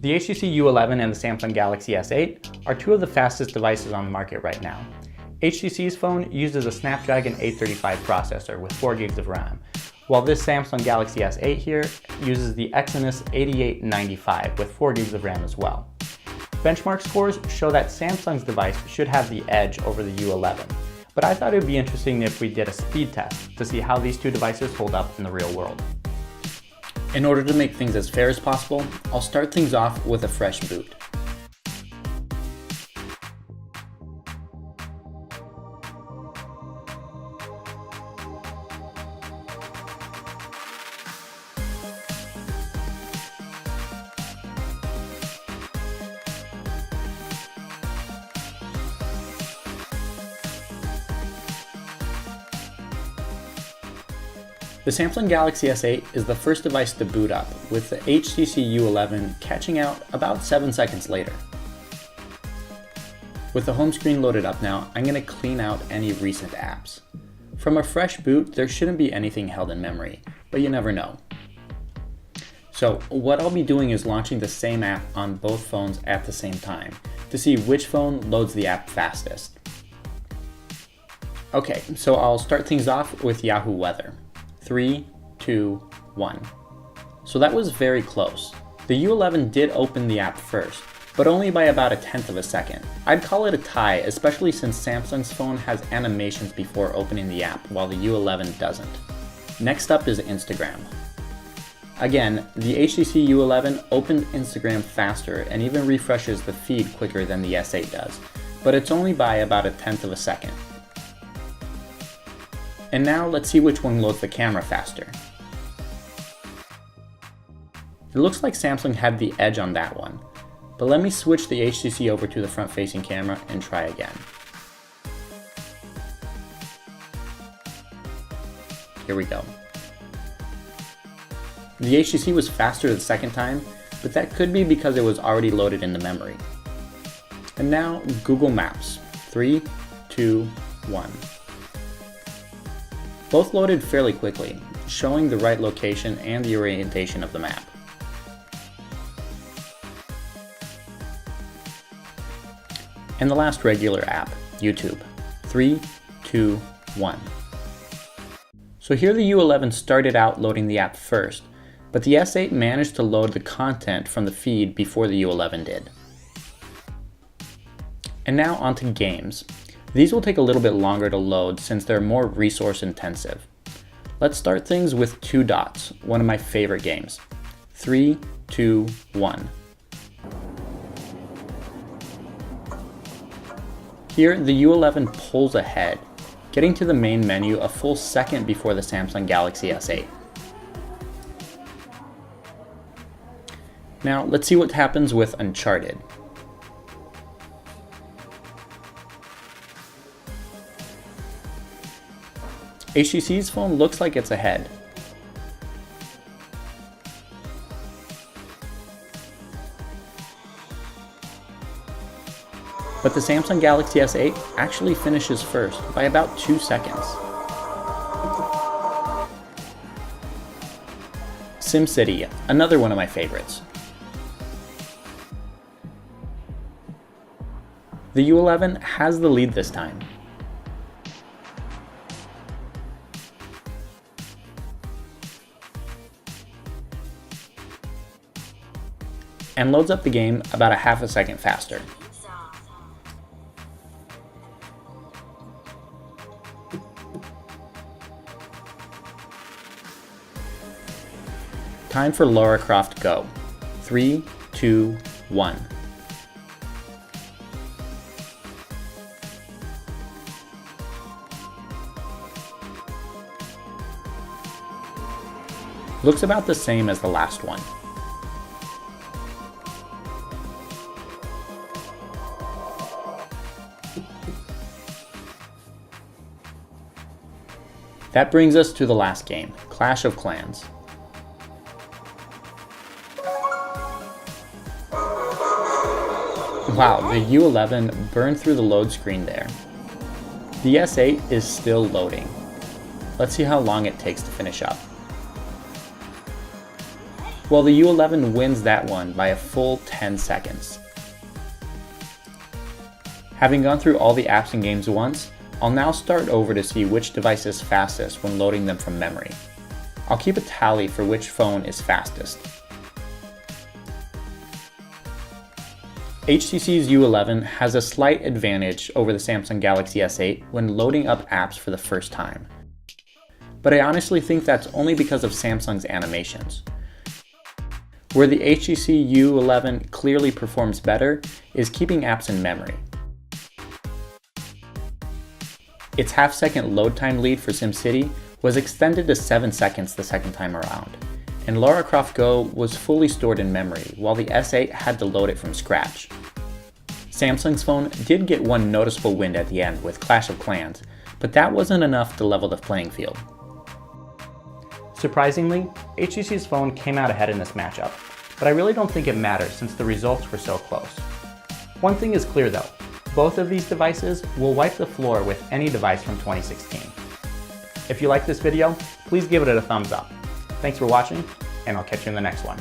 The HTC U11 and the Samsung Galaxy S8 are two of the fastest devices on the market right now. HTC's phone uses a Snapdragon 835 processor with 4 gigs of RAM, while this Samsung Galaxy S8 here uses the Exynos 8895 with 4 gigs of RAM as well. Benchmark scores show that Samsung's device should have the edge over the U11, but I thought it would be interesting if we did a speed test to see how these two devices hold up in the real world. In order to make things as fair as possible, I'll start things off with a fresh boot. The Samsung Galaxy S8 is the first device to boot up, with the HTC U11 catching out about 7 seconds later. With the home screen loaded up now, I'm going to clean out any recent apps. From a fresh boot, there shouldn't be anything held in memory, but you never know. So what I'll be doing is launching the same app on both phones at the same time to see which phone loads the app fastest. Okay, so I'll start things off with Yahoo Weather. 3, 2, 1. So that was very close. The U11 did open the app first, but only by about 1/10 of a second. I'd call it a tie, especially since Samsung's phone has animations before opening the app, while the U11 doesn't. Next up is Instagram. Again, the HTC U11 opens Instagram faster and even refreshes the feed quicker than the S8 does, but it's only by about 1/10 of a second. And now let's see which one loads the camera faster. It looks like Samsung had the edge on that one, but let me switch the HTC over to the front-facing camera and try again. Here we go. The HTC was faster the second time, but that could be because it was already loaded into memory. And now Google Maps. 3, 2, 1. Both loaded fairly quickly, showing the right location and the orientation of the map. And the last regular app, YouTube. 3, 2, 1. So here the U11 started out loading the app first, but the S8 managed to load the content from the feed before the U11 did. And now onto games. These will take a little bit longer to load since they're more resource intensive. Let's start things with 2 Dots, one of my favorite games. 3, 2, 1. Here, the U11 pulls ahead, getting to the main menu a full second before the Samsung Galaxy S8. Now, let's see what happens with Uncharted. HTC's phone looks like it's ahead. But the Samsung Galaxy S8 actually finishes first by about 2 seconds. SimCity, another one of my favorites. The U11 has the lead this time. And loads up the game about 1/2 a second faster. Time for Lara Croft Go. 3, 2, 1. Looks about the same as the last one. That brings us to the last game, Clash of Clans. Wow, the U11 burned through the load screen there. The S8 is still loading. Let's see how long it takes to finish up. Well, the U11 wins that one by a full 10 seconds. Having gone through all the apps and games once, I'll now start over to see which device is fastest when loading them from memory. I'll keep a tally for which phone is fastest. HTC's U11 has a slight advantage over the Samsung Galaxy S8 when loading up apps for the first time. But I honestly think that's only because of Samsung's animations. Where the HTC U11 clearly performs better is keeping apps in memory. Its half-second load time lead for SimCity was extended to 7 seconds the second time around, and Lara Croft Go was fully stored in memory, while the S8 had to load it from scratch. Samsung's phone did get one noticeable win at the end with Clash of Clans, but that wasn't enough to level the playing field. Surprisingly, HTC's phone came out ahead in this matchup, but I really don't think it matters since the results were so close. One thing is clear though, both of these devices will wipe the floor with any device from 2016. If you like this video, please give it a thumbs up. Thanks for watching, and I'll catch you in the next one.